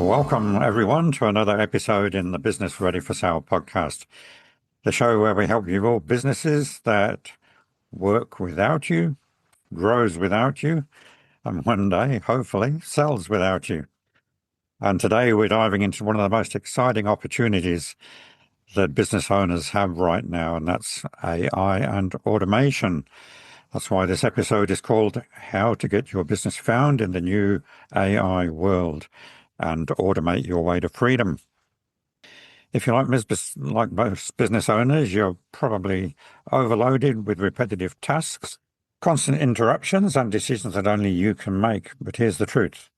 Welcome, everyone, to another episode in the Business Ready for Sale podcast, the show where we help you build businesses that work without you, grows without you, and one day, hopefully, sells without you. And today we're diving into one of the most exciting opportunities that business owners have right now, and that's AI and automation. That's why this episode is called How to Get Your Business Found in the New AI World and Automate Your Way to Freedom. If you're like most business owners, you're probably overloaded with repetitive tasks, constant interruptions, and decisions that only you can make. But here's the truth.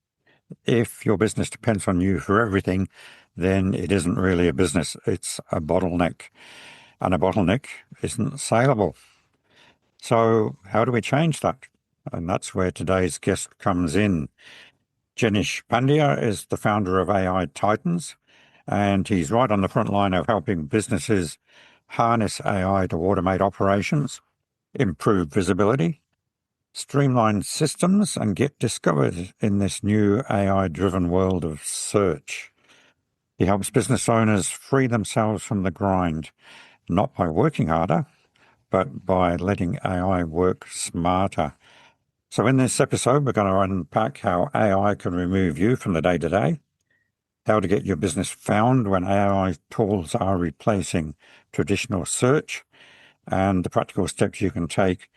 If your business depends on you for everything, then it isn't really a business. It's a bottleneck. And a bottleneck isn't saleable. So how do we change that? And that's where today's guest comes in. Jenish Pandya is the founder of AI Titans, and he's right on the front line of helping businesses harness AI to automate operations, improve visibility, streamline systems, and get discovered in this new AI-driven world of search. He helps business owners free themselves from the grind, not by working harder, but by letting AI work smarter. So in this episode, we're going to unpack how AI can remove you from the day-to-day, how to get your business found when AI tools are replacing traditional search, and the practical steps you can take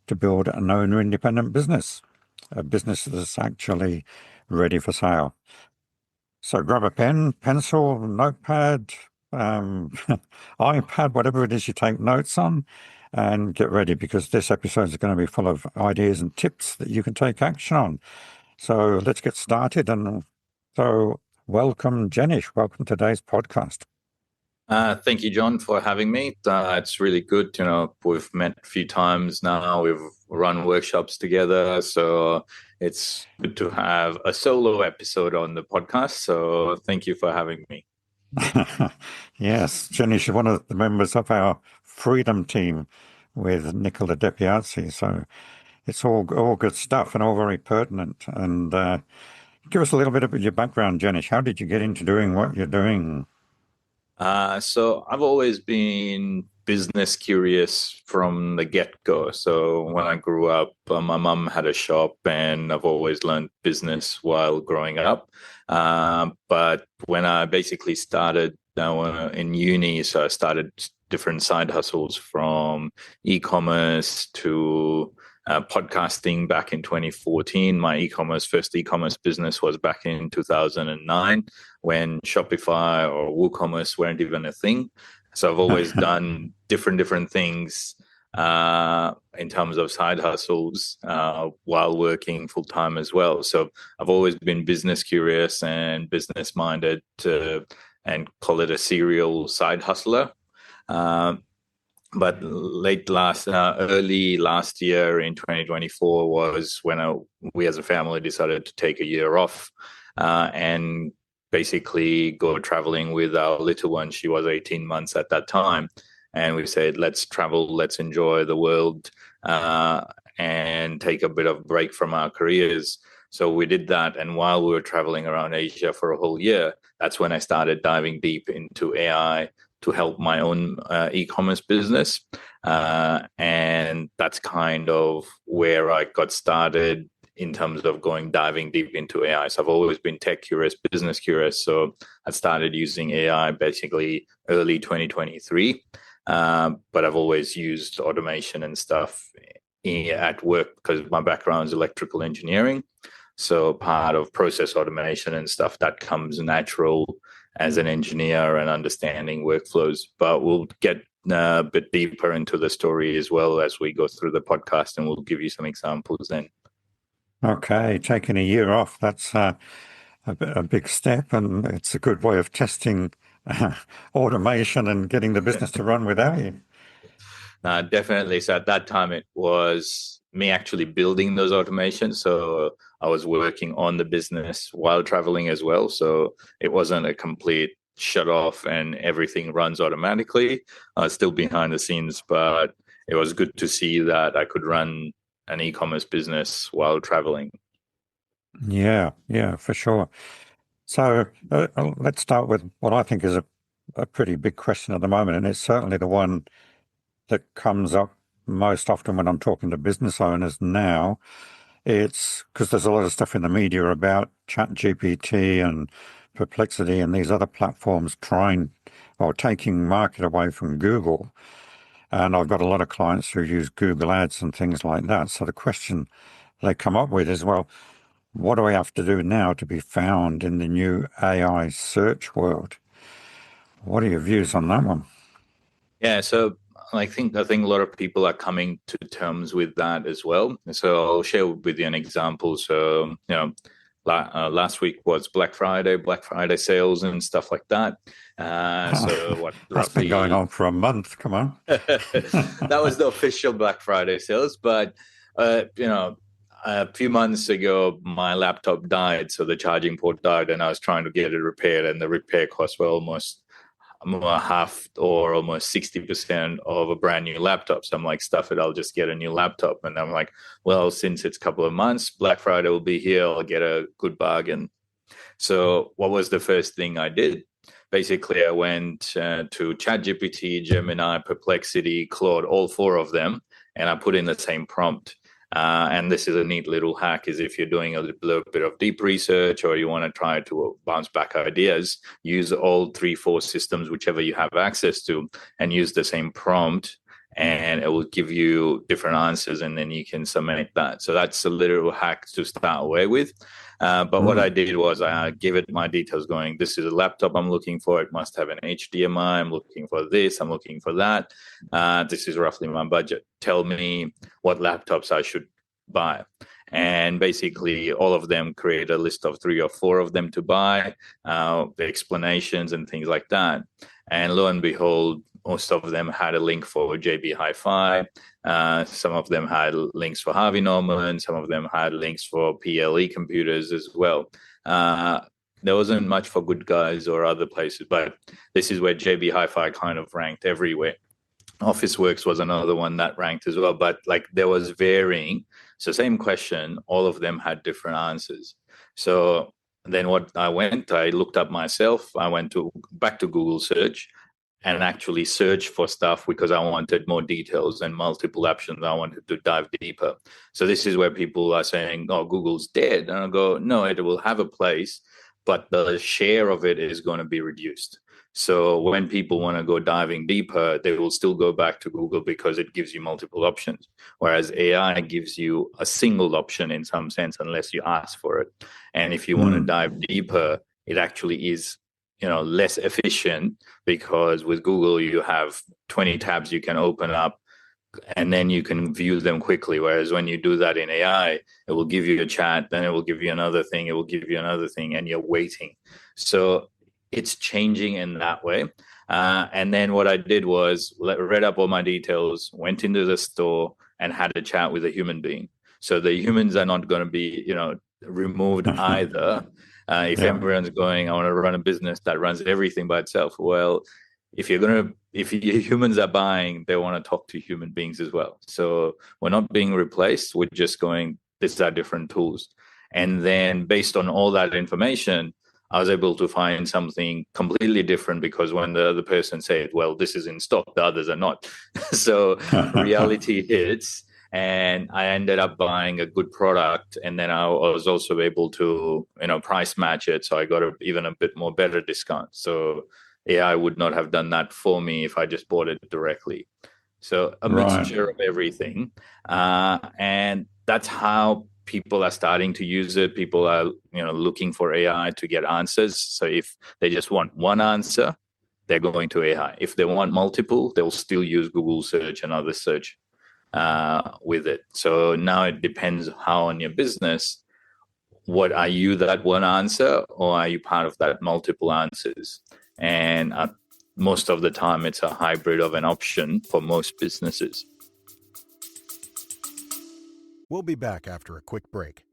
to build an owner-independent business, a business that's actually ready for sale. So grab a pen, pencil, notepad, iPad, whatever it is you take notes on, and get ready, because this episode is going to be full of ideas and tips that you can take action on. So let's get started. And so welcome, Jenish. Welcome to today's podcast. Thank you, John, for having me. It's really good. We've met a few times now. We've run workshops together. So it's good to have a solo episode on the podcast. So thank you for having me. Yes, Jenish is one of the members of our Freedom team with Nicola De Piazzi. So it's all good stuff and all very pertinent. And give us a little bit of your background, Jenish. How did you get into doing what you're doing? So I've always been business curious from the get-go. So when I grew up, my mum had a shop, and I've always learned business while growing up. But when I basically started in uni, so I started different side hustles from e-commerce to podcasting back in 2014. My first e-commerce business was back in 2009 when Shopify or WooCommerce weren't even a thing. So I've always done different things in terms of side hustles while working full time as well. So I've always been business curious and business minded, and call it a serial side hustler. But early last year in 2024 was when we as a family decided to take a year off and basically go traveling with our little one. She was 18 months at that time. And we said, let's travel, let's enjoy the world and take a bit of break from our careers. So we did that. And while we were traveling around Asia for a whole year, that's when I started diving deep into AI to help my own e-commerce business. And that's kind of where I got started in terms of diving deep into AI. So I've always been tech curious, business curious. So I started using AI basically early 2023. But I've always used automation and stuff at work because my background is electrical engineering. So part of process automation and stuff that comes natural as an engineer and understanding workflows. But we'll get a bit deeper into the story as well as we go through the podcast, and we'll give you some examples then. Okay, taking a year off, that's a big step, and it's a good way of testing automation and getting the business to run without you. Definitely. So at that time, it was me actually building those automations. So I was working on the business while traveling as well. So it wasn't a complete shut off and everything runs automatically. I was still behind the scenes, but it was good to see that I could run an e-commerce business while traveling. Yeah, for sure. So let's start with what I think is a pretty big question at the moment, and it's certainly the one that comes up most often when I'm talking to business owners now. It's because there's a lot of stuff in the media about ChatGPT and Perplexity and these other platforms trying or taking market away from Google. And I've got a lot of clients who use Google Ads and things like that. So the question they come up with is, well, what do we have to do now to be found in the new AI search world? What are your views on that one? Yeah, so I think a lot of people are coming to terms with that as well. So I'll share with you an example. So last week was Black Friday sales and stuff like that. So what That's been going roughly on for a month. Come on. that was the official Black Friday sales, but a few months ago, my laptop died, so the charging port died, and I was trying to get it repaired, and the repair costs were almost half or almost 60% of a brand new laptop. So I'm like, stuff it, I'll just get a new laptop. And I'm like, well, since it's a couple of months, Black Friday will be here, I'll get a good bargain. So what was the first thing I did? Basically, I went to ChatGPT, Gemini, Perplexity, Claude, all four of them, and I put in the same prompt. And this is a neat little hack, is if you're doing a little bit of deep research or you want to try to bounce back ideas, use all 3, 4 systems, whichever you have access to, and use the same prompt, and it will give you different answers, and then you can submit that. So that's a little hack to start away with. But what I did was I gave it my details going, this is a laptop I'm looking for. It must have an HDMI. I'm looking for this. I'm looking for that. This is roughly my budget. Tell me what laptops I should buy. And basically all of them create a list of 3 or 4 of them to buy, the explanations and things like that. And lo and behold, most of them had a link for JB Hi-Fi. Some of them had links for Harvey Norman. Some of them had links for PLE computers as well. There wasn't much for Good Guys or other places, but this is where JB Hi-Fi kind of ranked everywhere. Officeworks was another one that ranked as well, but like there was varying. So same question, all of them had different answers. So then I looked up myself. I went back to Google search and actually search for stuff because I wanted more details and multiple options. I wanted to dive deeper. So this is where people are saying, oh, Google's dead. And I go, no, it will have a place, but the share of it is going to be reduced. So when people want to go diving deeper, they will still go back to Google because it gives you multiple options. Whereas AI gives you a single option in some sense, unless you ask for it. And if you want to dive deeper, it actually is less efficient, because with Google you have 20 tabs you can open up and then you can view them quickly. Whereas when you do that in AI, it will give you a chat, then it will give you another thing, it will give you another thing, and you're waiting. So it's changing in that way. And then what I did was read up all my details, went into the store and had a chat with a human being. So the humans are not going to be, removed either. If everyone's going, I want to run a business that runs everything by itself. Well, if humans are buying, they want to talk to human beings as well. So we're not being replaced. We're just going, these are different tools. And then based on all that information, I was able to find something completely different, because when the other person said, well, this is in stock, the others are not. So reality hits. And I ended up buying a good product, and then I was also able to, price match it. So I got even a bit more better discount. So AI would not have done that for me if I just bought it directly. So a mixture of everything, and that's how people are starting to use it. People are, looking for AI to get answers. So if they just want one answer, they're going to AI. If they want multiple, they'll still use Google search and other search with it. So now it depends how on your business, what are you, that one answer, or are you part of that multiple answers? And most of the time it's a hybrid of an option for most businesses. We'll be back after a quick break.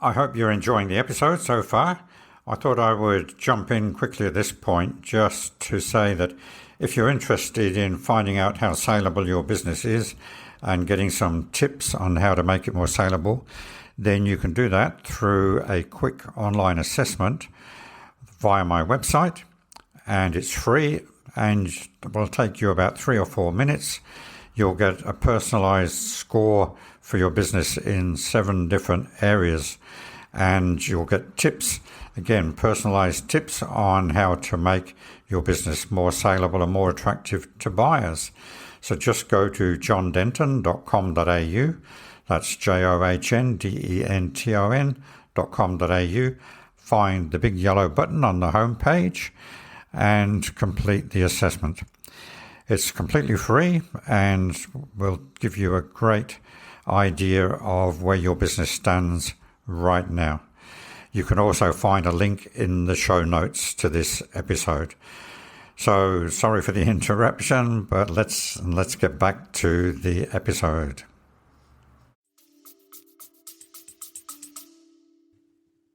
I hope you're enjoying the episode so far. I thought I would jump in quickly at this point just to say that if you're interested in finding out how saleable your business is and getting some tips on how to make it more saleable, then you can do that through a quick online assessment via my website, and it's free and will take you about 3 or 4 minutes. You'll get a personalized score for your business in 7 different areas, and you'll get tips, again, personalized tips on how to make your business more saleable and more attractive to buyers. So just go to johndenton.com.au. That's JOHNDENTON.com.au. Find the big yellow button on the home page and complete the assessment. It's completely free and will give you a great idea of where your business stands right now. You can also find a link in the show notes to this episode. So sorry for the interruption, but let's get back to the episode.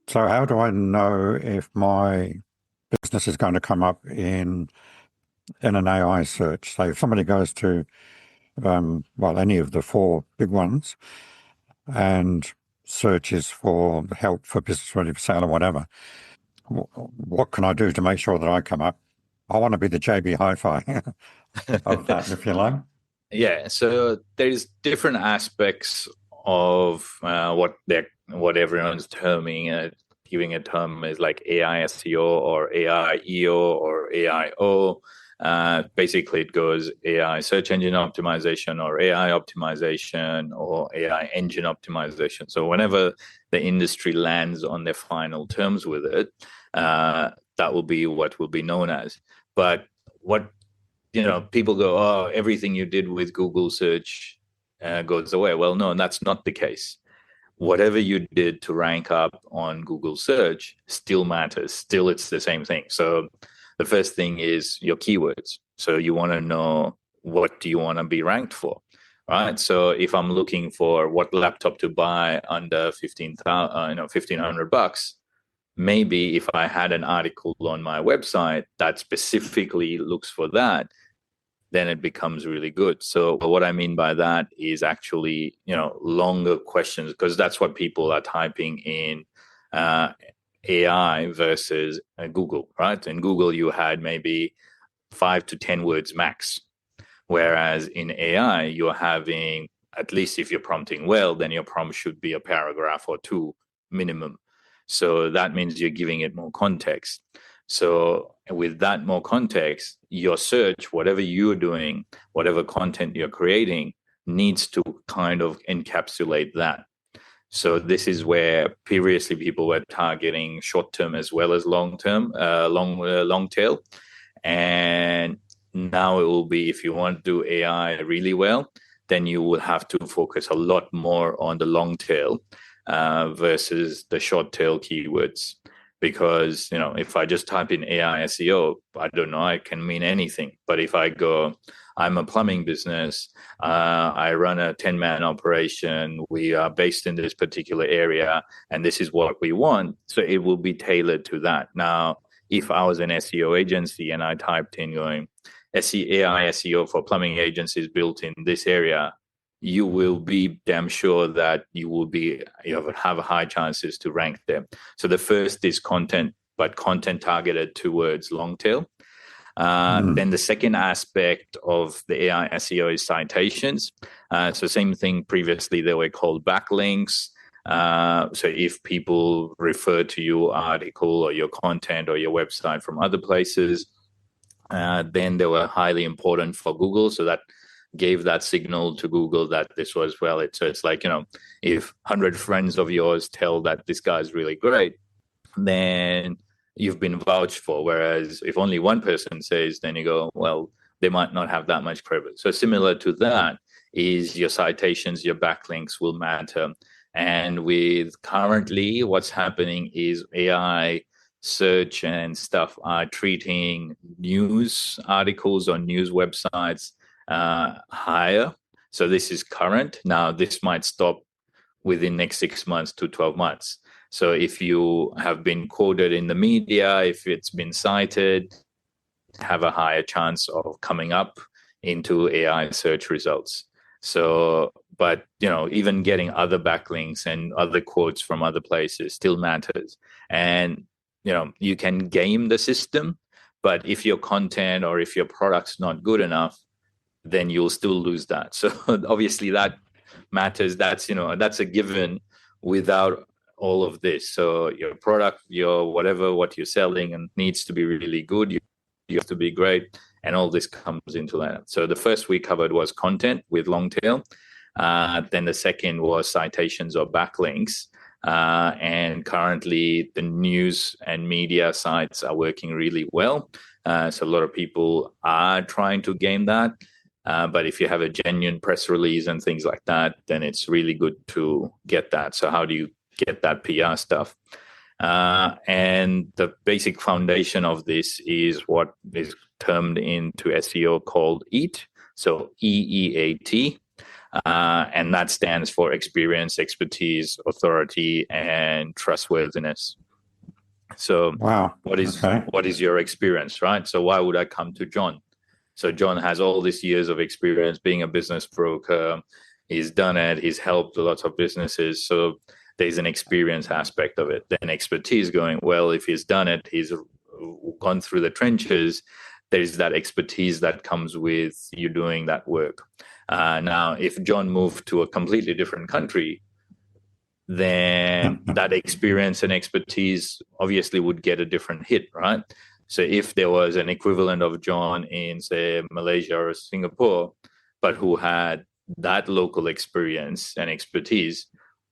So how do I know if my business is going to come up in an AI search? So if somebody goes to, any of the 4 big ones and searches for help for business ready for sale or whatever, what can I do to make sure that I come up? I want to be the JB Hi-Fi of that, if you like. Yeah, so there's different aspects of what everyone's giving a term is like AI SEO or AI EO or AIO. Basically, it goes AI search engine optimization or AI optimization or AI engine optimization. So whenever the industry lands on their final terms with it, that will be what will be known as. But what people go, oh, everything you did with Google search goes away. Well, no, that's not the case. Whatever you did to rank up on Google search still matters. Still, it's the same thing. So the first thing is your keywords. So you want to know, what do you want to be ranked for, right? So if I'm looking for what laptop to buy under $1,500, maybe if I had an article on my website that specifically looks for that, then it becomes really good. So what I mean by that is actually, longer questions, because that's what people are typing in AI versus Google, right? In Google, you had maybe 5 to 10 words max. Whereas in AI, you're having, at least if you're prompting well, then your prompt should be a paragraph or 2 minimum. So that means you're giving it more context. So with that more context, your search, whatever you're doing, whatever content you're creating, needs to kind of encapsulate that. So this is where previously people were targeting short-term as well as long-term, long tail. And now it will be, if you want to do AI really well, then you will have to focus a lot more on the long tail versus the short tail keywords. Because, if I just type in AI SEO, I don't know, it can mean anything. But if I go, I'm a plumbing business, I run a 10-man operation, we are based in this particular area, and this is what we want. So it will be tailored to that. Now, if I was an SEO agency and I typed in going, AI SEO for plumbing agencies built in this area, you will be damn sure that you have high chances to rank them. So the first is content, but content targeted towards long tail. Then the second aspect of the AI SEO is citations. So same thing, previously they were called backlinks. So if people refer to your article or your content or your website from other places, then they were highly important for Google. So that gave that signal to Google that this was valid. So it's like, if 100 friends of yours tell that this guy is really great, then you've been vouched for. Whereas if only one person says, then you go, well, they might not have that much credit. So similar to that is your citations, your backlinks will matter. And with currently what's happening is AI search and stuff are treating news articles on news websites higher. So this is current. Now, this might stop within next 6 months to 12 months. So if you have been quoted in the media, if it's been cited, have a higher chance of coming up into AI search results. So, but even getting other backlinks and other quotes from other places still matters. And you can game the system, but if your content or if your product's not good enough, then you'll still lose that. So obviously that matters. That's a given without all of this. So your product, your whatever, what you're selling, and needs to be really good. You have to be great, and all this comes into that. So the first we covered was content with long tail. Then the second was citations or backlinks. And currently the news and media sites are working really well. So a lot of people are trying to game that. But if you have a genuine press release and things like that, then it's really good to get that. So how do you get that PR stuff? And the basic foundation of this is what is termed into SEO called EAT. So EEAT. And that stands for experience, expertise, authority, and trustworthiness. So wow. What is your experience, right? So why would I come to John? So John has all these years of experience being a business broker. He's done it. He's helped lots of businesses. So there's an experience aspect of it. Then expertise going, well, if he's done it, he's gone through the trenches. There's that expertise that comes with you doing that work. Now, if John moved to a completely different country, then that experience and expertise obviously would get a different hit, right? So if there was an equivalent of John in, say, Malaysia or Singapore, but who had that local experience and expertise,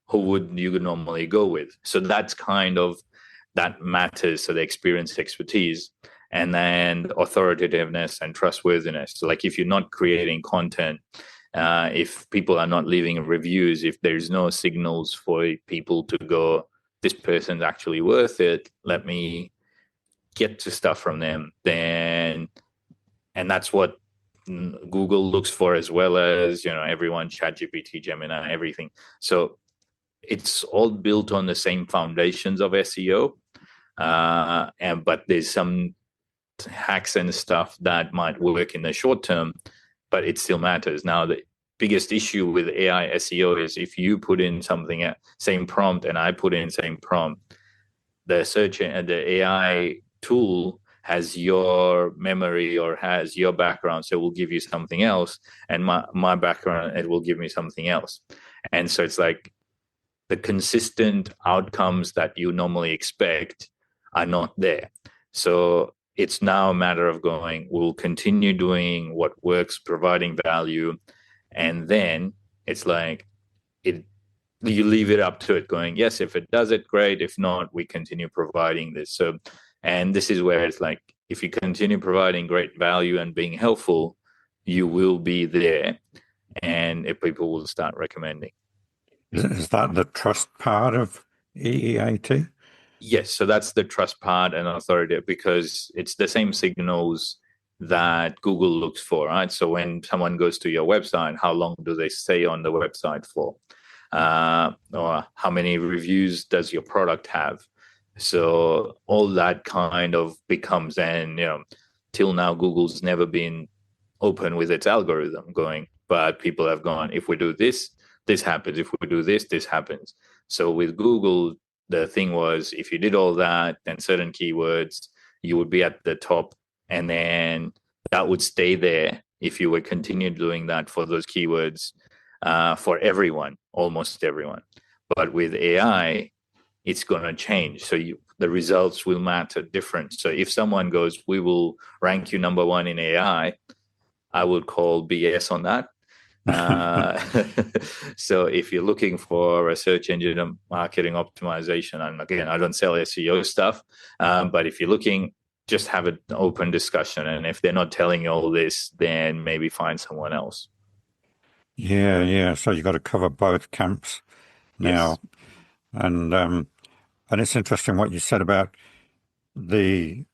who would you normally go with? So that's that matters. So the experience, expertise, and then authoritativeness and trustworthiness. So like if you're not creating content, if people are not leaving reviews, if there's no signals for people to go, this person's actually worth it, let me get to stuff from them, then, and that's what Google looks for, as well as everyone, ChatGPT, Gemini, everything. So it's all built on the same foundations of SEO, but there's some hacks and stuff that might work in the short term, but it still matters. Now the biggest issue with AI SEO is if you put in something same prompt and I put in same prompt, the search and the AI tool has your memory or has your background, so it will give you something else, and my background, it will give me something else. And so it's like the consistent outcomes that you normally expect are not there. So it's now a matter of going, we'll continue doing what works, providing value, and then it's like you leave it up to it, going, yes, if it does it, great. If not, we continue providing this. So, and this is where it's like, if you continue providing great value and being helpful, you will be there, and people will start recommending. Is that the trust part of EEAT? Yes, so that's the trust part and authority, because it's the same signals that Google looks for, right? So when someone goes to your website, how long do they stay on the website for? Or how many reviews does your product have? So all that kind of becomes, and till now Google's never been open with its algorithm going, but people have gone, if we do this, this happens. If we do this, this happens. So with Google, the thing was, if you did all that, then certain keywords, you would be at the top, and then that would stay there if you would continue doing that for those keywords, for everyone, almost everyone. But with AI, it's going to change. So the results will matter different. So if someone goes, we will rank you number one in AI, I would call BS on that. So if you're looking for a search engine marketing optimization, and again, I don't sell SEO stuff, but if you're looking, just have an open discussion. And if they're not telling you all this, then maybe find someone else. Yeah. So you've got to cover both camps now. Yes. And it's interesting what you said about the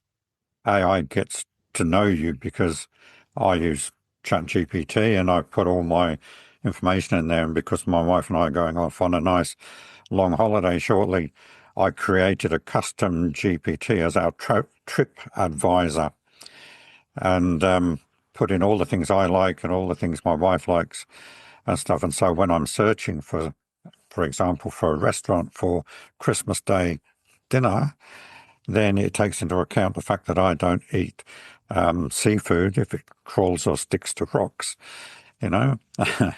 AI gets to know you, because I use ChatGPT and I put all my information in there, and because my wife and I are going off on a nice long holiday shortly, I created a custom GPT as our trip advisor, and put in all the things I like and all the things my wife likes, and stuff. And so when I'm searching for example, for a restaurant for Christmas Day dinner, then it takes into account the fact that I don't eat seafood if it crawls or sticks to rocks. You know, I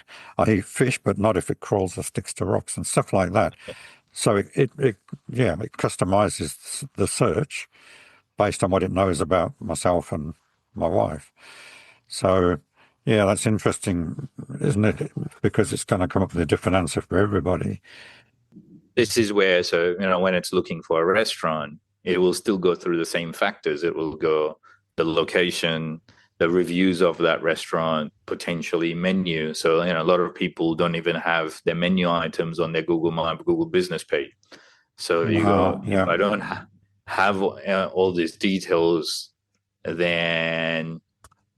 eat fish, but not if it crawls or sticks to rocks and stuff like that. So it customizes the search based on what it knows about myself and my wife. So, yeah, that's interesting, isn't it? Because it's going to come up with a different answer for everybody. This is where, when it's looking for a restaurant, it will still go through the same factors. It will go the location, the reviews of that restaurant, potentially menu. So, a lot of people don't even have their menu items on their Google Map, Google Business page. So you go, if I don't have all these details, then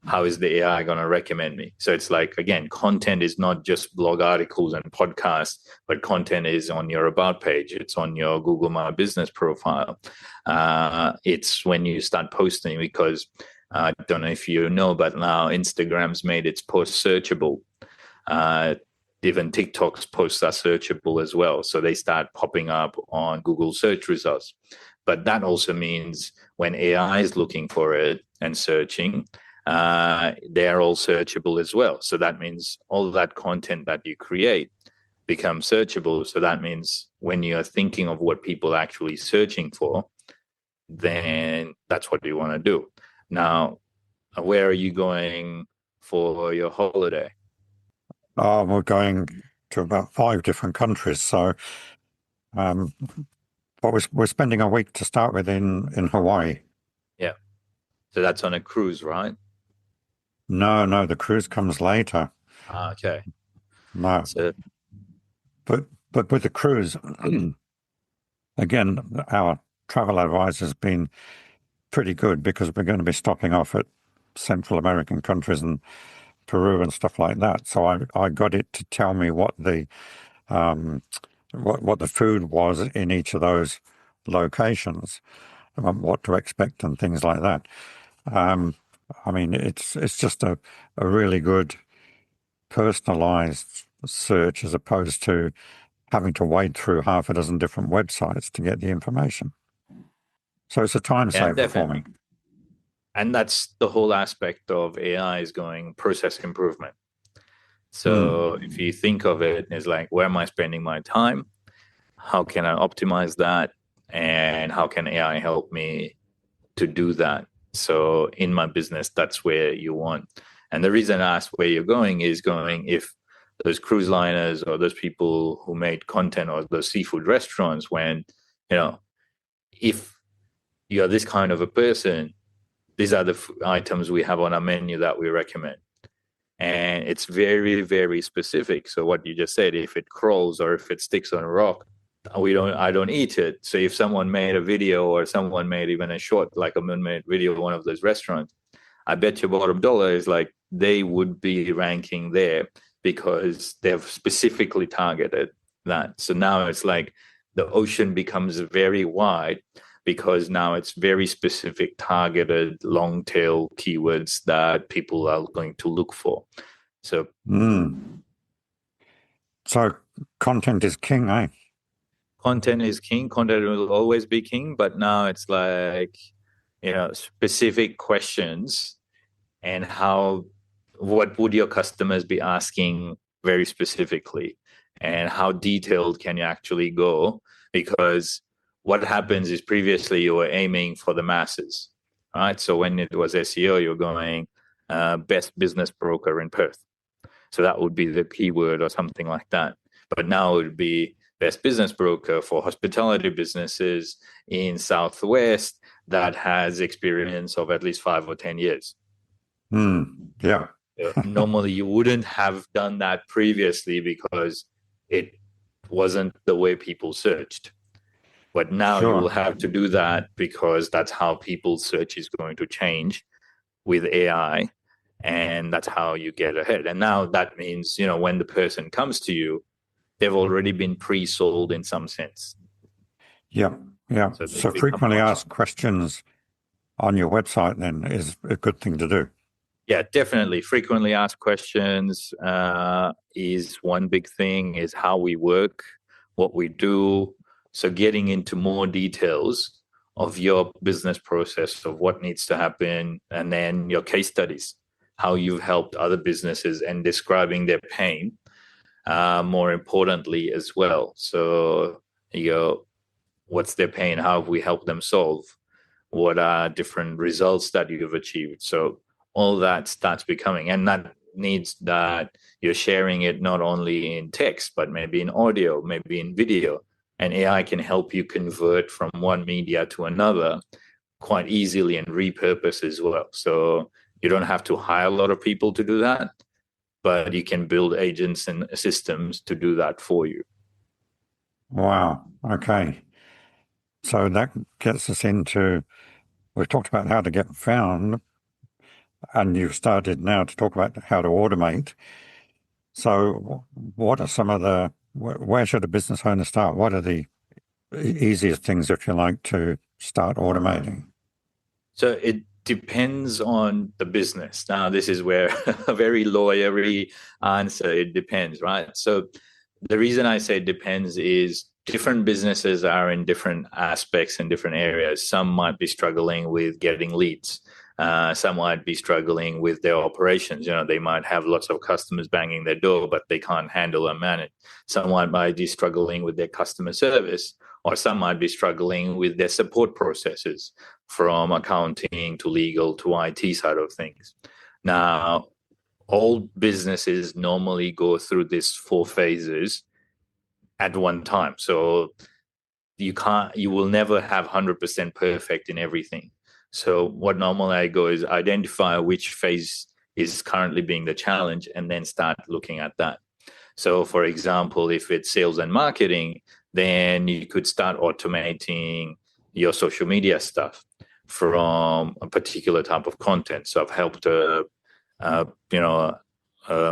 how is the AI going to recommend me? So it's like, again, content is not just blog articles and podcasts, but content is on your about page. It's on your Google My Business profile. It's when you start posting, because I don't know if you know, but now Instagram's made its posts searchable. Even TikTok's posts are searchable as well. So they start popping up on Google search results. But that also means when AI is looking for it and searching, they're all searchable as well. So that means all that content that you create becomes searchable. So that means when you're thinking of what people are actually searching for, then that's what you want to do. Now, where are you going for your holiday? We're going to about 5 different countries. So, but we're spending a week to start with in Hawaii. Yeah. So that's on a cruise, right? No, the cruise comes later. Okay. No. So, but with the cruise, again, our travel advisor's been pretty good, because we're going to be stopping off at Central American countries and Peru and stuff like that. So I got it to tell me what the food was in each of those locations, what to expect and things like that. I mean, it's just a really good personalized search, as opposed to having to wade through half a dozen different websites to get the information. So it's a time saver for me. And that's the whole aspect of AI, is going process improvement. So if you think of it as like, where am I spending my time? How can I optimize that? And how can AI help me to do that? So in my business, that's where you want. And the reason I ask where you're going is if those cruise liners or those people who made content, or those seafood restaurants, when, if you're this kind of a person, these are the items we have on our menu that we recommend. And it's very, very specific. So what you just said, if it crawls or if it sticks on a rock, I don't eat it. So if someone made a video, or someone made even a short, like a minute video of one of those restaurants, I bet your bottom dollar is like they would be ranking there, because they've specifically targeted that. So now it's like the ocean becomes very wide, because now it's very specific, targeted, long tail keywords that people are going to look for. So, so content is king, eh? Content is king. Content will always be king, but now it's like, specific questions, and what would your customers be asking very specifically, and how detailed can you actually go? Because what happens is, previously you were aiming for the masses, right? So when it was SEO, you're going best business broker in Perth. So that would be the keyword or something like that. But now it would be best business broker for hospitality businesses in Southwest that has experience of at least 5 or 10 years. Yeah. Normally you wouldn't have done that previously, because it wasn't the way people searched. But now you will have to do that, because that's how people's search is going to change with AI, and that's how you get ahead. And now that means, when the person comes to you, they've already been pre-sold in some sense. Yeah. So frequently asked questions on your website then is a good thing to do. Yeah, definitely. Frequently asked questions is one big thing, is how we work, what we do. So getting into more details of your business process, of what needs to happen, and then your case studies, how you've helped other businesses and describing their pain, more importantly as well. So, what's their pain? How have we helped them solve? What are different results that you've achieved? So all that starts becoming, and that needs that you're sharing it not only in text, but maybe in audio, maybe in video. And AI can help you convert from one media to another quite easily and repurpose as well. So you don't have to hire a lot of people to do that, but you can build agents and systems to do that for you. Wow. Okay. So that gets us into, we've talked about how to get found, and you've started now to talk about how to automate. So what are some of where should a business owner start? What are the easiest things, if you like, to start automating? So it depends on the business. Now, this is where a very lawyery answer, it depends, right? So the reason I say it depends is different businesses are in different aspects and different areas. Some might be struggling with getting leads. Some might be struggling with their operations. They might have lots of customers banging their door, but they can't handle and manage. Someone might be struggling with their customer service, or some might be struggling with their support processes, from accounting to legal to IT side of things. Now, all businesses normally go through these 4 phases at one time. So you will never have 100% perfect in everything. So what normally I go is identify which phase is currently being the challenge and then start looking at that. So for example, if it's sales and marketing, then you could start automating your social media stuff from a particular type of content. So I've helped a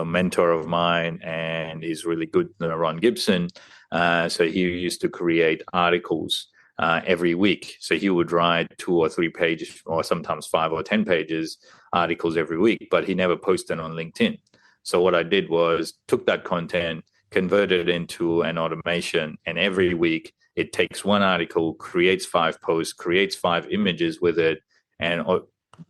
mentor of mine, and he's really good, Ron Gibson. So he used to create articles every week. So he would write 2 or 3 pages, or sometimes 5 or 10 pages articles every week, but he never posted on LinkedIn. So what I did was took that content, converted it into an automation, and every week it takes one article, creates 5 posts, creates 5 images with it, and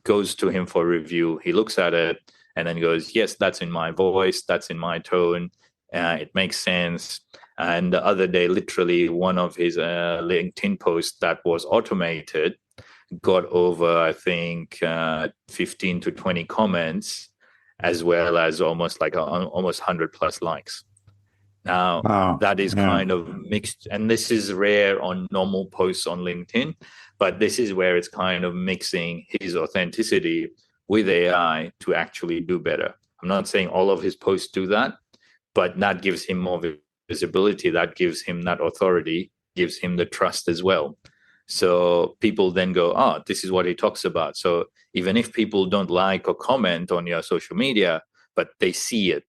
goes to him for review. He looks at it and then goes, yes, that's in my voice, that's in my tone, it makes sense. And the other day, literally one of his LinkedIn posts that was automated got over, I think, 15 to 20 comments, as well as almost 100 plus likes. Now, Wow. that is kind of mixed, and this is rare on normal posts on LinkedIn, but this is where it's kind of mixing his authenticity with AI to actually do better. I'm not saying all of his posts do that, but that gives him more visibility, that gives him that authority, gives him the trust as well. So people then go, oh, this is what he talks about. So even if people don't like or comment on your social media, but they see it,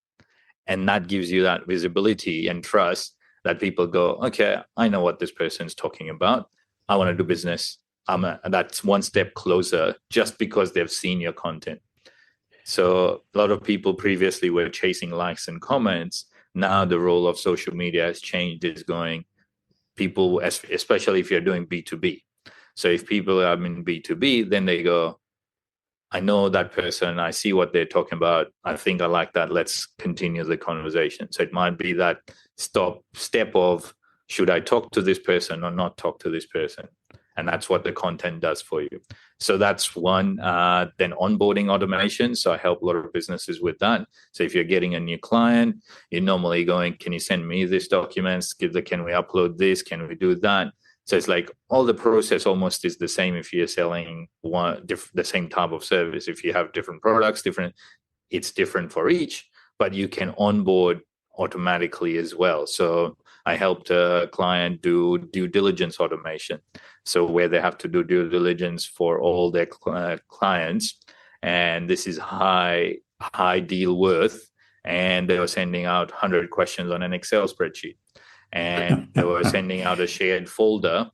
and that gives you that visibility and trust, that people go, okay, I know what this person's talking about. I want to do business. That's one step closer just because they've seen your content. So a lot of people previously were chasing likes and comments. Now the role of social media has changed. It's going, people, especially if you're doing B2B. So if people are in B2B, then they go, I know that person, I see what they're talking about, I think I like that, let's continue the conversation. So it might be that step of, should I talk to this person or not talk to this person? And that's what the content does for you. So that's one. Then onboarding automation. So I help a lot of businesses with that. So if you're getting a new client, you're normally going, can you send me these documents? Can we upload this? Can we do that? So it's like all the process almost is the same if you're selling the same type of service. If you have different products, it's different for each, but you can onboard automatically as well. So I helped a client do due diligence automation. So where they have to do due diligence for all their clients, and this is high deal worth, and they were sending out 100 questions on an Excel spreadsheet. And they were sending out a shared folder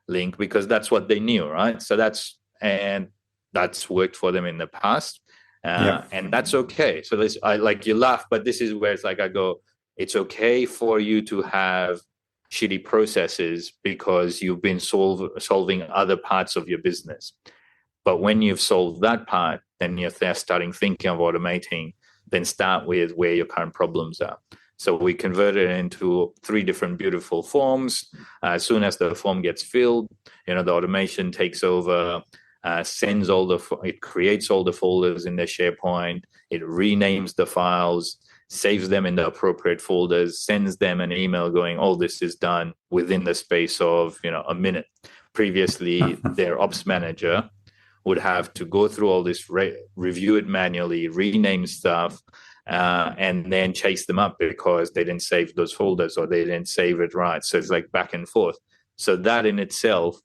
link because that's what they knew, right? So that's worked for them in the past. And that's okay. So I like, you laugh, but this is where it's like, I go, it's okay for you to have shitty processes because you've been solving other parts of your business. But when you've solved that part, then you're starting thinking of automating, then start with where your current problems are. So we converted it into 3 different beautiful forms. As soon as the form gets filled, the automation takes over, it creates all the folders in the SharePoint, it renames the files, saves them in the appropriate folders, sends them an email going, all this is done within the space of, a minute. Previously, their ops manager would have to go through all this, review it manually, rename stuff, and then chase them up because they didn't save those folders or they didn't save it right. So it's like back and forth. So that in itself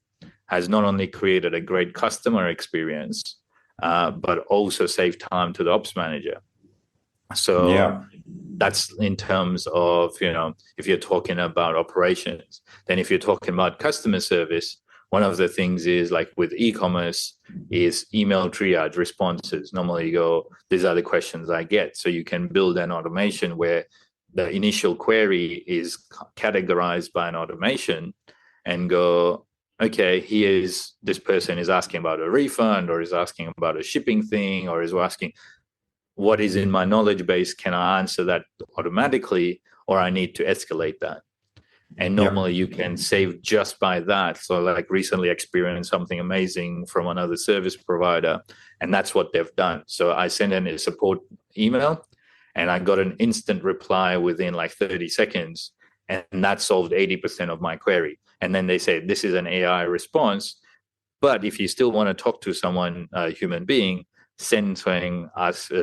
has not only created a great customer experience, but also saved time to the ops manager. So that's in terms of, if you're talking about operations. Then if you're talking about customer service, one of the things is, like with e-commerce, is email triage responses. Normally you go, these are the questions I get. So you can build an automation where the initial query is categorized by an automation and go, okay, this person is asking about a refund, or is asking about a shipping thing, or is asking, what is in my knowledge base? Can I answer that automatically, or I need to escalate that? And normally you can save just by that. So like recently experienced something amazing from another service provider, and that's what they've done. So I sent in a support email and I got an instant reply within like 30 seconds. And that solved 80% of my query. And then they say, this is an AI response. But if you still want to talk to someone, a human being, send saying,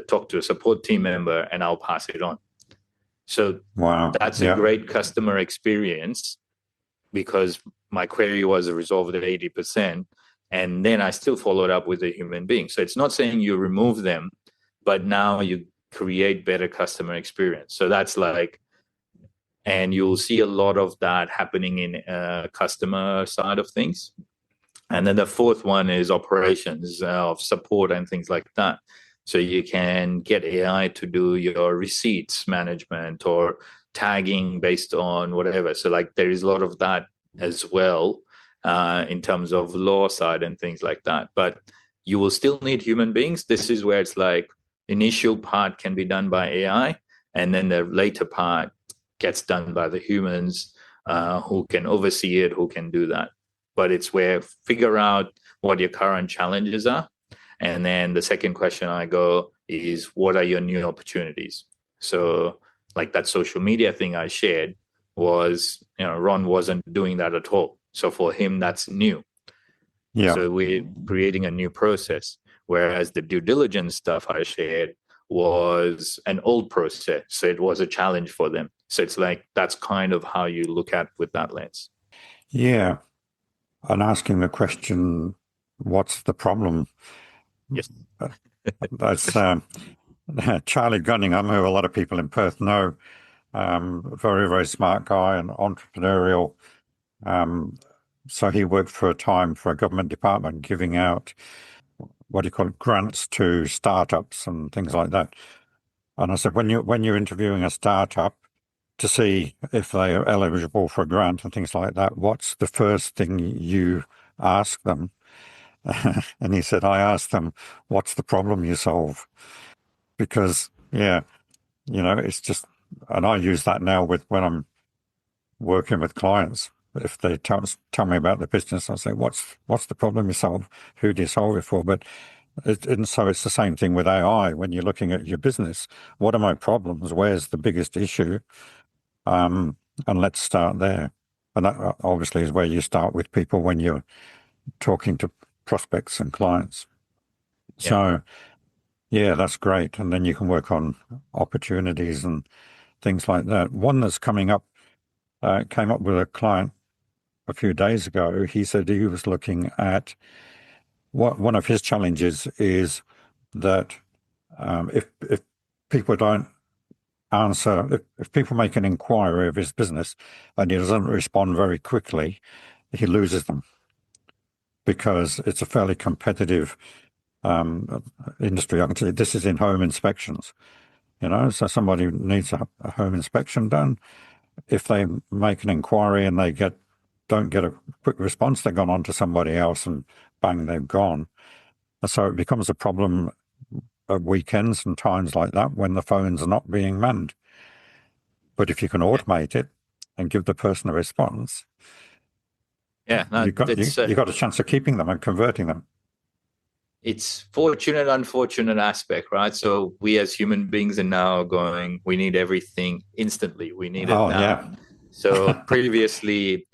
talk to a support team member and I'll pass it on. So that's a great customer experience because my query was resolved at 80%. And then I still followed up with a human being. So it's not saying you remove them, but now you create better customer experience. So that's like, and you'll see a lot of that happening in customer side of things. And then the fourth one is operations of support and things like that. So you can get AI to do your receipts management or tagging based on whatever. So like there is a lot of that as well in terms of law side and things like that. But you will still need human beings. This is where it's like initial part can be done by AI, and then the later part gets done by the humans who can oversee it, who can do that. But it's where figure out what your current challenges are. And then the second question I go is, what are your new opportunities? So like that social media thing I shared was, Ron wasn't doing that at all. So for him, that's new. So we're creating a new process. Whereas the due diligence stuff I shared was an old process. So it was a challenge for them. So it's like, that's kind of how you look at with that lens. Yeah. And asking the question, what's the problem? Yes. That's Charlie Gunningham, who a lot of people in Perth know, very, very smart guy and entrepreneurial. So he worked for a time for a government department giving out, what do you call it, grants to startups and things like that. And I said, when you're interviewing a startup to see if they are eligible for a grant and things like that, what's the first thing you ask them? And he said, I asked them, what's the problem you solve? Because, it's just, and I use that now when I'm working with clients. If they tell me about the business, I say, what's the problem you solve? Who do you solve it for? But and so it's the same thing with AI. When you're looking at your business, what are my problems? Where's the biggest issue? And let's start there. And that obviously is where you start with people when you're talking to prospects and clients. So, that's great. And then you can work on opportunities and things like that. One that's coming up, came up with a client a few days ago. He said he was looking at one of his challenges is that if people don't answer, if people make an inquiry of his business and he doesn't respond very quickly, he loses them because it's a fairly competitive industry. I can say this is in home inspections. So somebody needs a home inspection done. If they make an inquiry and they don't get a quick response, they've gone on to somebody else and bang, they've gone. So it becomes a problem at weekends and times like that when the phones are not being manned. But if you can automate it and give the person a response, you've got a chance of keeping them and converting them. It's fortunate, unfortunate aspect, right? So we as human beings are now going, we need everything instantly. We need it now. Yeah. So previously,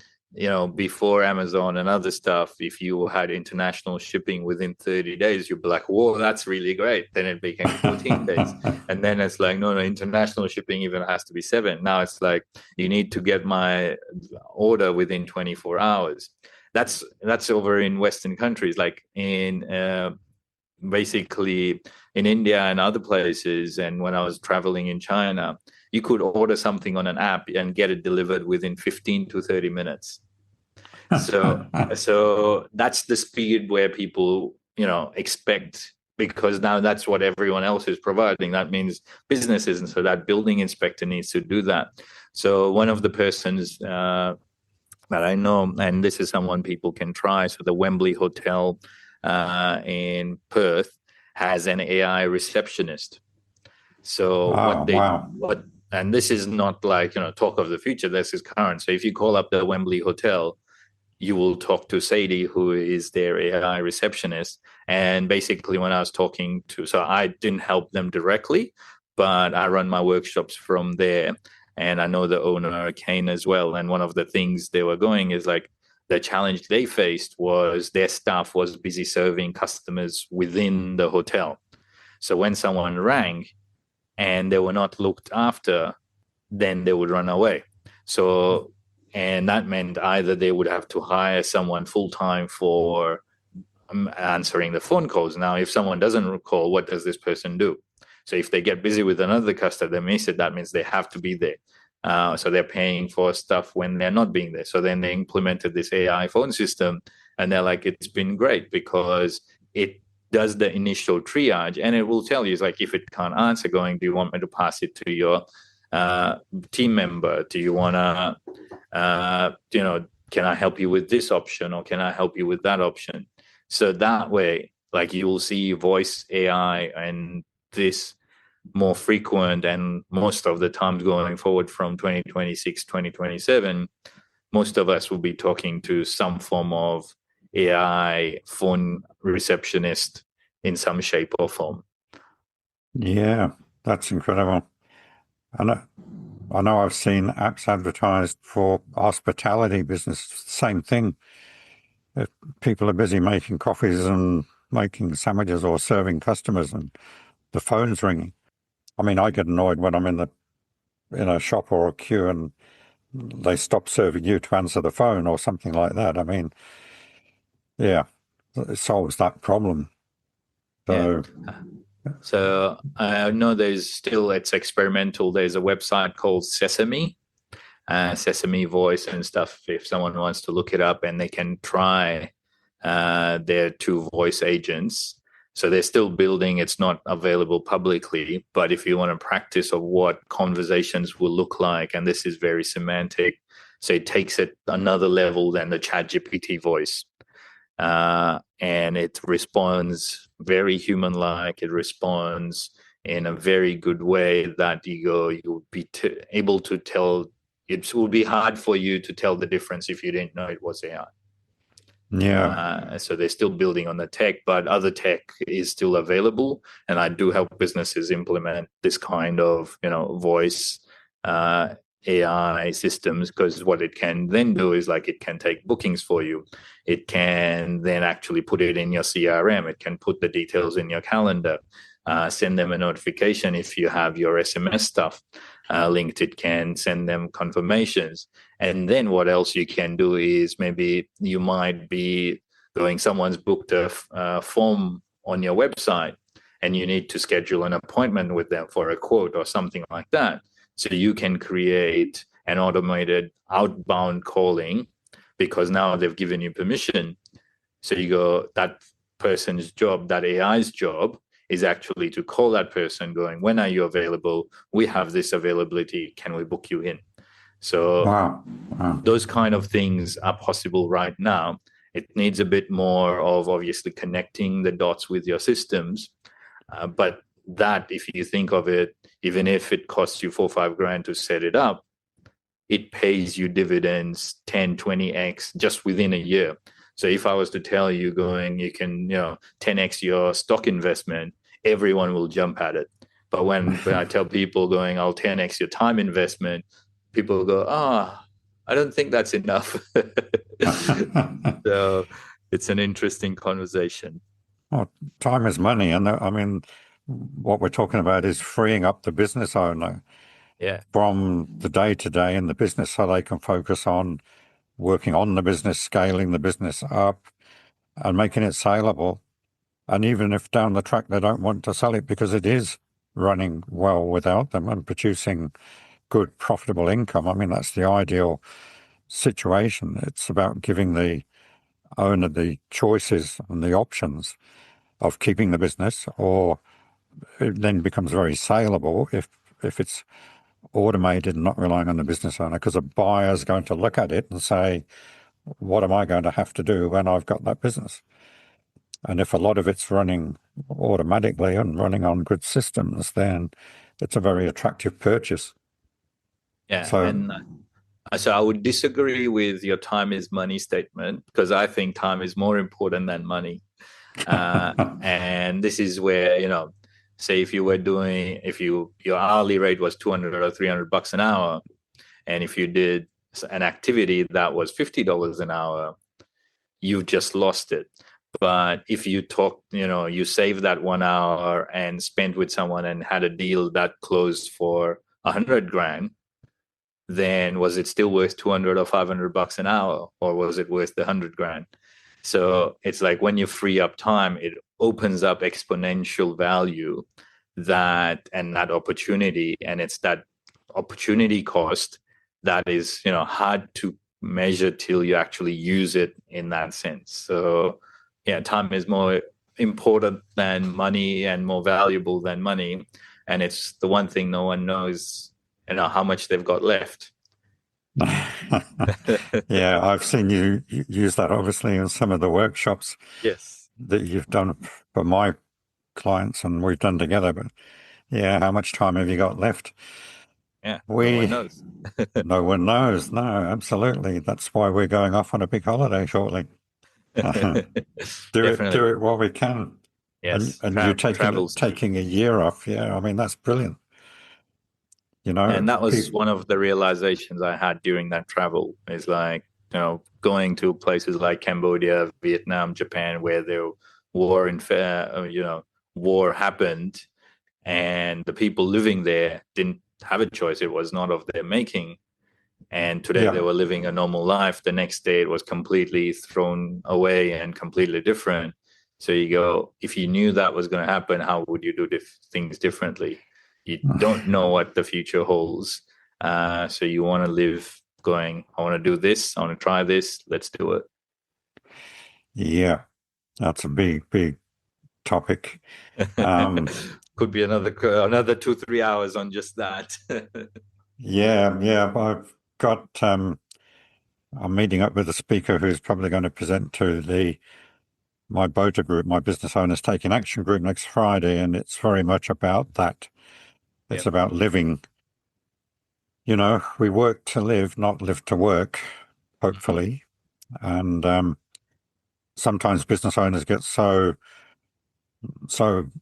before Amazon and other stuff, if you had international shipping within 30 days, you'd be like, whoa, that's really great. Then it became 14 days. And then it's like, no, international shipping even has to be 7. Now it's like, you need to get my order within 24 hours. That's over in Western countries, like in basically in India and other places. And when I was traveling in China, you could order something on an app and get it delivered within 15 to 30 minutes. So that's the speed where people, expect, because now that's what everyone else is providing. That means businesses. And so that building inspector needs to do that. So one of the persons that I know, and this is someone people can try. So the Wembley Hotel in Perth has an AI receptionist. So and this is not like, talk of the future. This is current. So if you call up the Wembley Hotel, you will talk to Sadie, who is their AI receptionist. And basically when I was talking so I didn't help them directly, but I run my workshops from there. And I know the owner, Kane, as well. And one of the things they were going is like, the challenge they faced was their staff was busy serving customers within the hotel. So when someone rang and they were not looked after, then they would run away. So, and that meant either they would have to hire someone full-time for answering the phone calls. Now, if someone doesn't call, what does this person do? So if they get busy with another customer, they miss it. That means they have to be there. So they're paying for stuff when they're not being there. So then they implemented this AI phone system, and they're like, it's been great because it does the initial triage, and it will tell you, it's like, if it can't answer, going, do you want me to pass it to your team member? Do you want to, can I help you with this option, or can I help you with that option? So that way, like, you will see voice AI and this more frequent, and most of the times going forward from 2026, 2027, most of us will be talking to some form of AI phone receptionist in some shape or form. Yeah, that's incredible. And I know I've seen apps advertised for hospitality business, same thing. If people are busy making coffees and making sandwiches or serving customers and the phone's ringing. I mean, I get annoyed when I'm in a shop or a queue and they stop serving you to answer the phone or something like that. I mean, yeah, it solves that problem. So, So I know it's experimental. There's a website called Sesame Voice and stuff. If someone wants to look it up, and they can try their 2 voice agents. So they're still building. It's not available publicly, but if you want to practice of what conversations will look like, and this is very semantic, so it takes it another level than the ChatGPT voice. And it responds very human-like. It responds in a very good way that you'll be able to tell. It will be hard for you to tell the difference if you didn't know it was AI. Yeah. So they're still building on the tech, but other tech is still available. And I do help businesses implement this kind of, voice AI systems, because what it can then do is, like, it can take bookings for you. It can then actually put it in your CRM. It can put the details in your calendar, send them a notification if you have your SMS stuff linked. It can send them confirmations. And then what else you can do is, maybe you might be someone's booked a form on your website, and you need to schedule an appointment with them for a quote or something like that. So you can create an automated outbound calling, because now they've given you permission. So you go, that person's job, that AI's job, is actually to call that person going, when are you available? We have this availability. Can we book you in? So Wow. those kind of things are possible right now. It needs a bit more of obviously connecting the dots with your systems. But that, if you think of it, even if it costs you 4 or 5 grand to set it up, it pays you dividends 10, 20x just within a year. So if I was to tell you going, you can, 10x your stock investment, everyone will jump at it. But when I tell people going, I'll 10x your time investment, people go, I don't think that's enough. So it's an interesting conversation. Well, time is money. And I mean, what we're talking about is freeing up the business owner from the day to day in the business so they can focus on working on the business, scaling the business up and making it saleable. And even if down the track they don't want to sell it because it is running well without them and producing good, profitable income, I mean, that's the ideal situation. It's about giving the owner the choices and the options of keeping the business, or it then becomes very saleable if it's automated and not relying on the business owner, because a buyer is going to look at it and say, what am I going to have to do when I've got that business? And if a lot of it's running automatically and running on good systems, then it's a very attractive purchase. Yeah. So I would disagree with your time is money statement, because I think time is more important than money. And this is where, say if your hourly rate was 200 or 300 bucks an hour, and if you did an activity that was $50 an hour, you've just lost it. But if you you save that 1 hour and spent with someone and had a deal that closed for 100 grand, then was it still worth 200 or 500 bucks an hour, or was it worth the 100 grand? So it's like when you free up time, it opens up exponential value and that opportunity. And it's that opportunity cost that is, hard to measure till you actually use it in that sense. So yeah, time is more important than money and more valuable than money. And it's the one thing no one knows, how much they've got left. Yeah, I've seen you use that obviously in some of the workshops that you've done for my clients and we've done together. But yeah, how much time have you got left? Yeah, no one knows. No one knows. No, absolutely. That's why we're going off on a big holiday shortly. Do it while we can. Yes, and you're taking a year off. Yeah, I mean, that's brilliant. And that was one of the realizations I had during that travel, is like, going to places like Cambodia, Vietnam, Japan, where the war happened, and the people living there didn't have a choice. It was not of their making. And today they were living a normal life. The next day it was completely thrown away and completely different. So you go, if you knew that was going to happen, how would you do things differently? You don't know what the future holds. So you want to live going, I want to do this, I want to try this, let's do it. Yeah, that's a big, big topic. Could be another 2-3 hours on just that. Yeah. I've got, I'm meeting up with a speaker who's probably going to present to my BOTA group, my Business Owners Taking Action group, next Friday, and it's very much about that. It's about living. We work to live, not live to work, hopefully. And sometimes business owners get so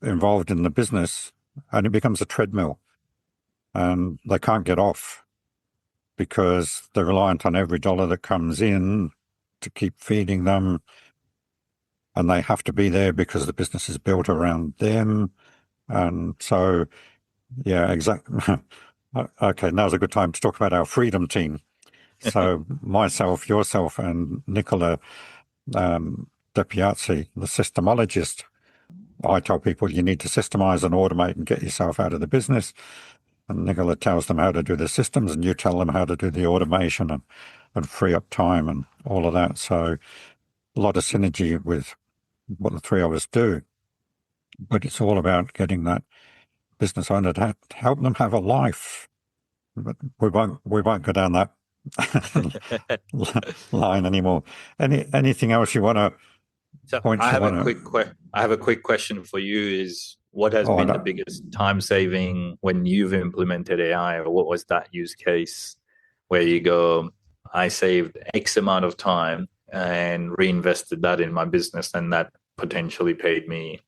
involved in the business and it becomes a treadmill and they can't get off because they're reliant on every dollar that comes in to keep feeding them. And they have to be there because the business is built around them. And so, yeah, exactly. Okay, now's a good time to talk about our freedom team. So myself, yourself, and Nicola Depiazzi, the systemologist, I tell people you need to systemize and automate and get yourself out of the business. And Nicola tells them how to do the systems, and you tell them how to do the automation and free up time and all of that. So a lot of synergy with what the three of us do. But it's all about getting that business owner to help them have a life. But we won't go down that line anymore. Anything else you want to So point? I have a quick question for you. Is what has been the biggest time saving when you've implemented AI, or what was that use case where you go, I saved X amount of time and reinvested that in my business, and that potentially paid me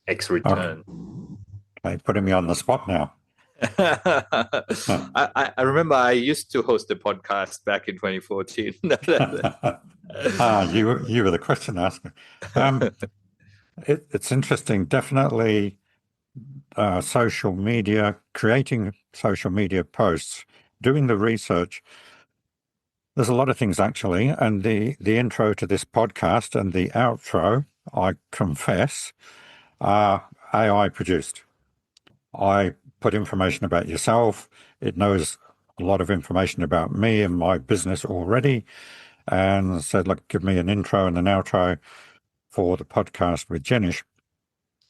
X return? Okay, putting me on the spot now. I remember I used to host a podcast back in 2014. You were the question asker. It's interesting. Definitely social media, creating social media posts, doing the research. There's a lot of things actually, and the intro to this podcast and the outro, I confess, are AI produced. I put information about yourself. It knows a lot of information about me and my business already, and said, look, give me an intro and an outro for the podcast with Jenish.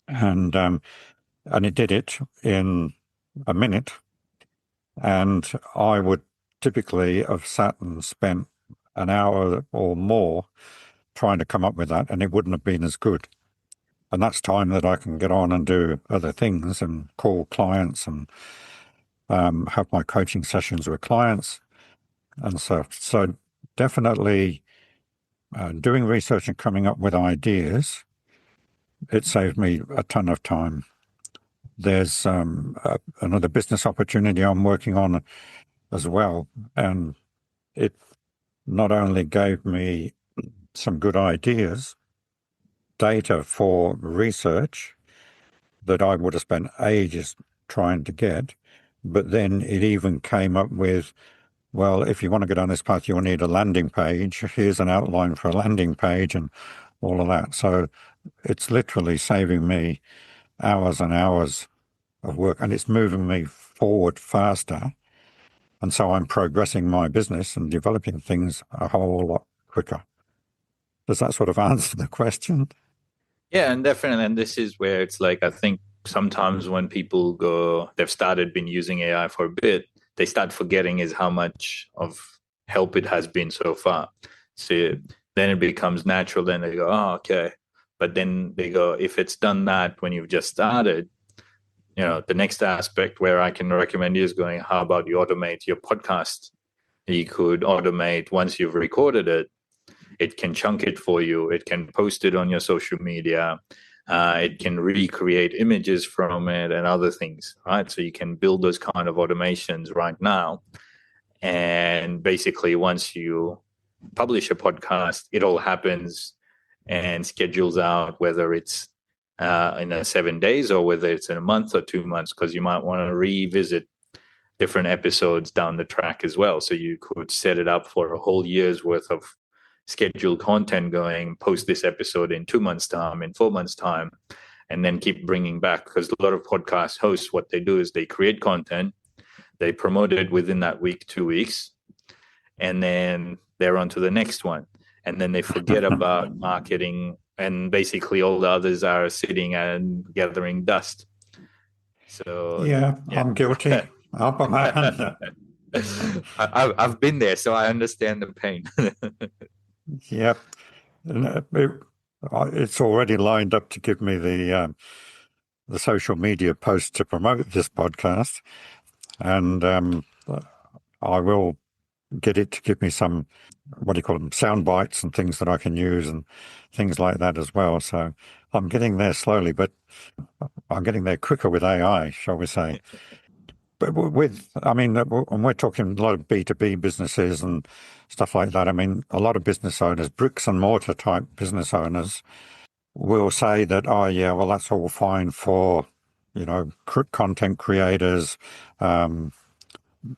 And it did it in a minute. And I would typically have sat and spent an hour or more trying to come up with that, and it wouldn't have been as good. And that's time that I can get on and do other things and call clients and have my coaching sessions with clients and stuff. So definitely doing research and coming up with ideas, it saved me a ton of time. There's another business opportunity I'm working on as well, and it not only gave me some good ideas, data for research that I would have spent ages trying to get, but then it even came up with, well, if you want to go down this path, you'll need a landing page. Here's an outline for a landing page and all of that. So it's literally saving me hours and hours of work, and it's moving me forward faster. And so I'm progressing my business and developing things a whole lot quicker. Does that sort of answer the question? Yeah, and definitely. And this is where it's like, I think sometimes when people go, been using AI for a bit, they start forgetting is how much of help it has been so far. So then it becomes natural. Then they go, oh, okay. But then they go, if it's done that when you've just started, the next aspect where I can recommend you is going, how about you automate your podcast? You could automate once you've recorded it. It can chunk it for you. It can post it on your social media. It can recreate images from it and other things, right? So you can build those kind of automations right now. And basically, once you publish a podcast, it all happens and schedules out, whether it's in 7 days or whether it's in a month or 2 months, because you might want to revisit different episodes down the track as well. So you could set it up for a whole year's worth of scheduled content going, post this episode in 2 months' time, in 4 months' time, and then keep bringing back. Because a lot of podcast hosts, what they do is they create content, they promote it within that week, 2 weeks, and then they're on to the next one. And then they forget about marketing, and basically all the others are sitting and gathering dust. So yeah. I'm guilty. I'll put my hand up. I've been there, so I understand the pain. Yep. It's already lined up to give me the social media post to promote this podcast, and I will get it to give me some, what do you call them, sound bites and things that I can use and things like that as well. So I'm getting there slowly, but I'm getting there quicker with AI, shall we say. But and we're talking a lot of B2B businesses and stuff like that. I mean, a lot of business owners, bricks and mortar type business owners, will say that, oh, yeah, well, that's all fine for, content creators,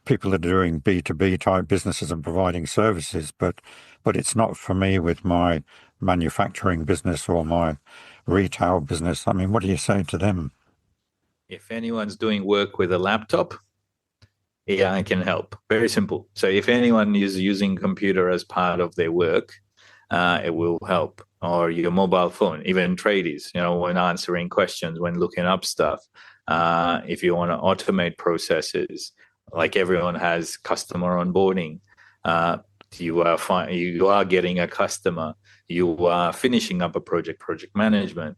people that are doing B2B type businesses and providing services, but it's not for me with my manufacturing business or my retail business. I mean, what do you say to them? If anyone's doing work with a laptop, AI can help. Very simple. So if anyone is using computer as part of their work, it will help. Or your mobile phone, even tradies, when answering questions, when looking up stuff. If you want to automate processes, like everyone has customer onboarding, you are getting a customer, you are finishing up a project management.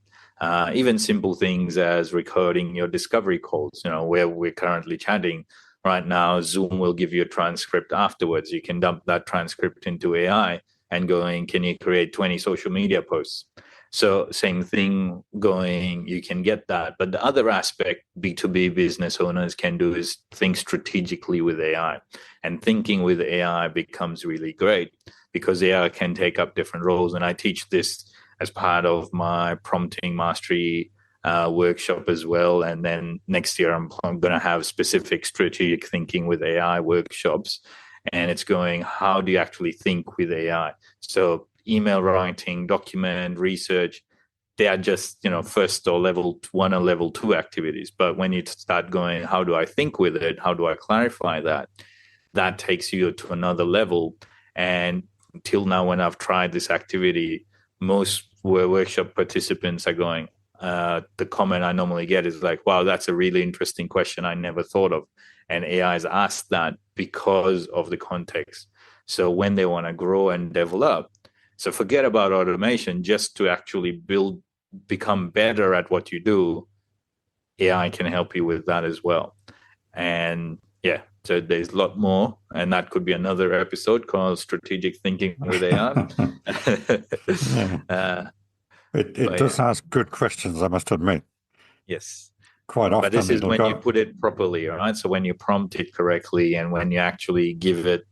Even simple things as recording your discovery calls, where we're currently chatting right now. Zoom will give you a transcript afterwards. You can dump that transcript into AI and going, can you create 20 social media posts? So same thing going, you can get that. But the other aspect B2B business owners can do is think strategically with AI. And thinking with AI becomes really great because AI can take up different roles. And I teach this as part of my prompting mastery workshop as well. And then next year, I'm going to have specific strategic thinking with AI workshops. And it's going, how do you actually think with AI? So email writing, document research, they are just, first or level 1 or level 2 activities. But when you start going, how do I think with it? How do I clarify that? That takes you to another level. And until now, when I've tried this activity, most workshop participants are going, the comment I normally get is like, wow, that's a really interesting question I never thought of. And AI has asked that because of the context. So when they want to grow and develop, so forget about automation, just to actually become better at what you do, AI can help you with that as well. And yeah, so there's a lot more, and that could be another episode called Strategic Thinking with AI. Yeah. It does ask good questions, I must admit. Yes. Quite often. But this is when you put it properly, right? So when you prompt it correctly and when you actually give it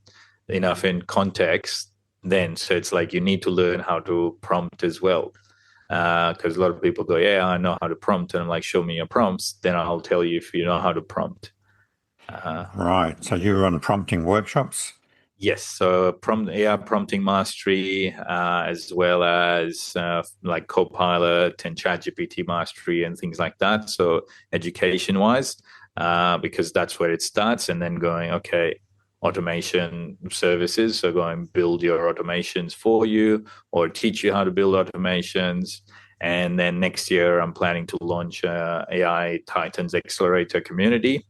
enough in context, then so it's like you need to learn how to prompt as well. Because a lot of people go, yeah, I know how to prompt. And I'm like, show me your prompts. Then I'll tell you if you know how to prompt. Right. So you run prompting workshops? Yes. So AI prompting mastery, as well as like Copilot and ChatGPT mastery and things like that. So education wise, because that's where it starts, and then going, okay, automation services. So go and build your automations for you or teach you how to build automations. And then next year, I'm planning to launch AI Titans Accelerator community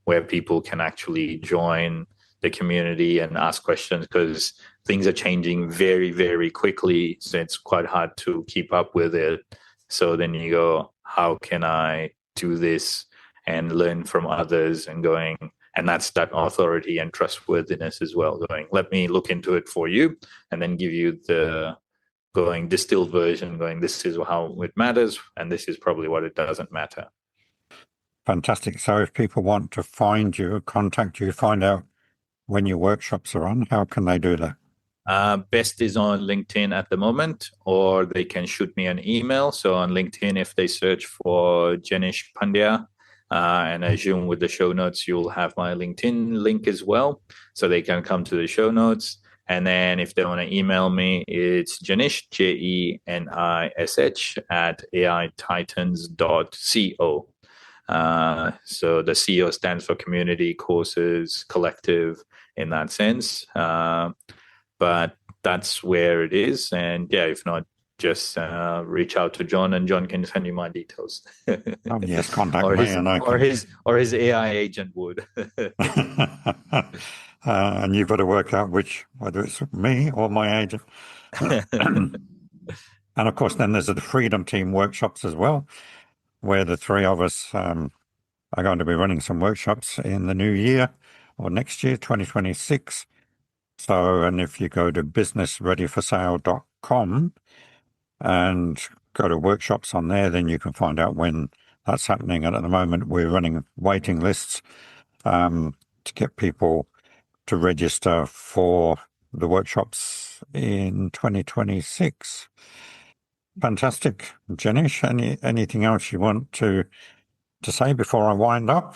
where people can actually join the community and ask questions because things are changing very, very quickly. So it's quite hard to keep up with it. So then you go, how can I do this and learn from others and going, and that's that authority and trustworthiness as well. Going, let me look into it for you and then give you the going distilled version going, this is how it matters. And this is probably what it doesn't matter. Fantastic. So if people want to find you, contact you, find out when your workshops are on, how can they do that? Best is on LinkedIn at the moment, or they can shoot me an email. So on LinkedIn, if they search for Jenish Pandya, and I assume with the show notes, you'll have my LinkedIn link as well. So they can come to the show notes. And then if they want to email me, it's Jenish, Jenish at aititans.co. So the CO stands for community, courses, collective in that sense. But that's where it is. And yeah, if not, just reach out to John and John can send you my details. Oh, yes, contact or me. His AI agent would. And you've got to work out whether it's me or my agent. And of course, then there's the Freedom Team workshops as well, where the three of us are going to be running some workshops in the new year or next year, 2026. So, and if you go to businessreadyforsale.com and go to workshops on there, then you can find out when that's happening. And at the moment, we're running waiting lists to get people to register for the workshops in 2026. Fantastic. Jenish, anything else you want to say before I wind up?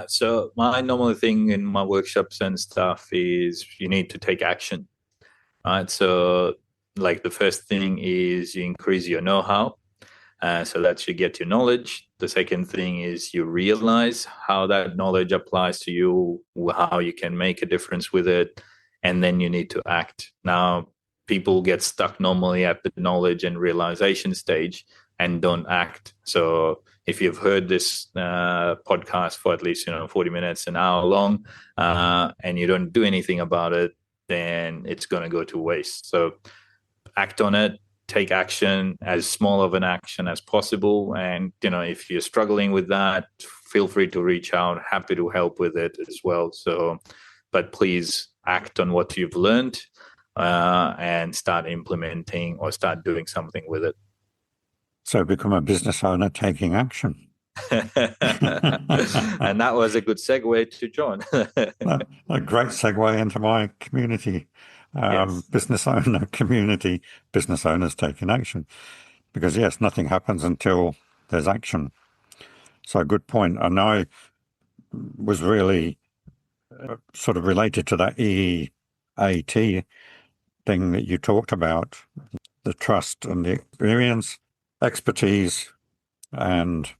So my normal thing in my workshops and stuff is you need to take action. Right. So like the first thing is you increase your know-how. So that you get your knowledge. The second thing is you realize how that knowledge applies to you, how you can make a difference with it. And then you need to act. Now, people get stuck normally at the knowledge and realization stage and don't act. So if you've heard this podcast for at least 40 minutes, an hour long, and you don't do anything about it, then it's going to go to waste. So act on it, take action, as small of an action as possible. And if you're struggling with that, feel free to reach out. Happy to help with it as well. So, but please act on what you've learned and start implementing or start doing something with it. So become a business owner taking action. And that was a good segue to John. A great segue into my community, Yes. business owner community, business owners taking action. Because yes, nothing happens until there's action. So good point. And I was really sort of related to that EEAT thing that you talked about, the trust and the experience, expertise and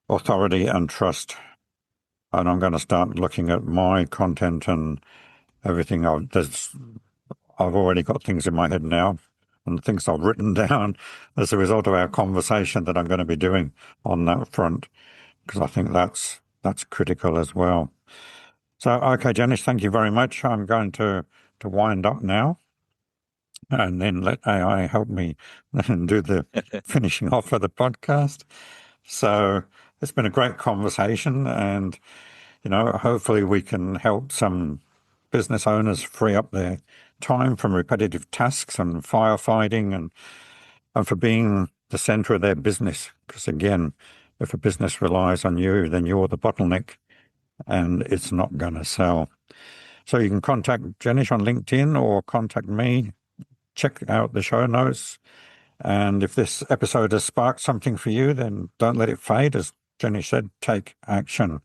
authority and trust. And I'm going to start looking at my content and everything. I've already got things in my head now and things I've written down as a result of our conversation that I'm going to be doing on that front, because I think that's critical as well. So, okay, Jenish, thank you very much. I'm going to wind up now and then let AI help me do the finishing off of the podcast. So it's been a great conversation, and hopefully we can help some business owners free up their time from repetitive tasks and firefighting and for being the center of their business. Because again, if a business relies on you, then you're the bottleneck and it's not going to sell. So you can contact Jenish on LinkedIn or contact me. Check out the show notes. And if this episode has sparked something for you, then don't let it fade. As Jenish said, take action.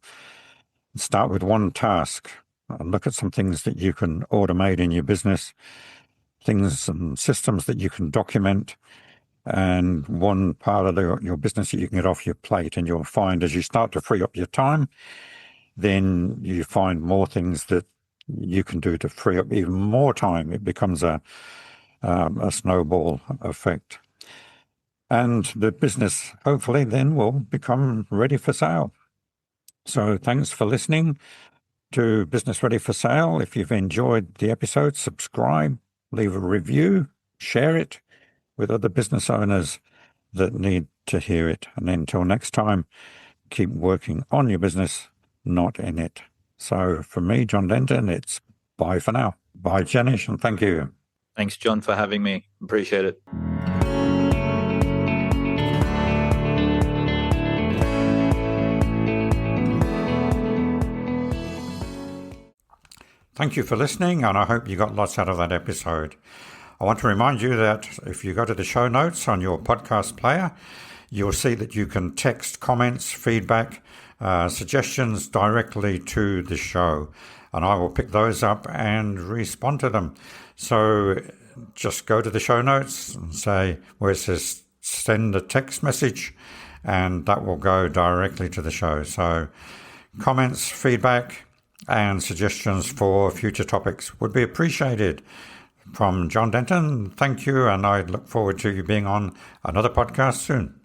Start with one task and look at some things that you can automate in your business, things and systems that you can document, and one part of your business that you can get off your plate. And you'll find as you start to free up your time, then you find more things that you can do to free up even more time. It becomes a snowball effect. And the business, hopefully, then will become ready for sale. So thanks for listening to Business Ready for Sale. If you've enjoyed the episode, subscribe, leave a review, share it with other business owners that need to hear it. And until next time, keep working on your business, not in it. So for me, John Denton, it's bye for now. Bye, Jenish, and thank you. Thanks, John, for having me. Appreciate it. Thank you for listening, and I hope you got lots out of that episode. I want to remind you that if you go to the show notes on your podcast player, you'll see that you can text comments, feedback, suggestions directly to the show, and I will pick those up and respond to them. So just go to the show notes and say where it says send a text message, and that will go directly to the show. So comments, feedback, and suggestions for future topics would be appreciated. From John Denton, thank you, and I look forward to you being on another podcast soon.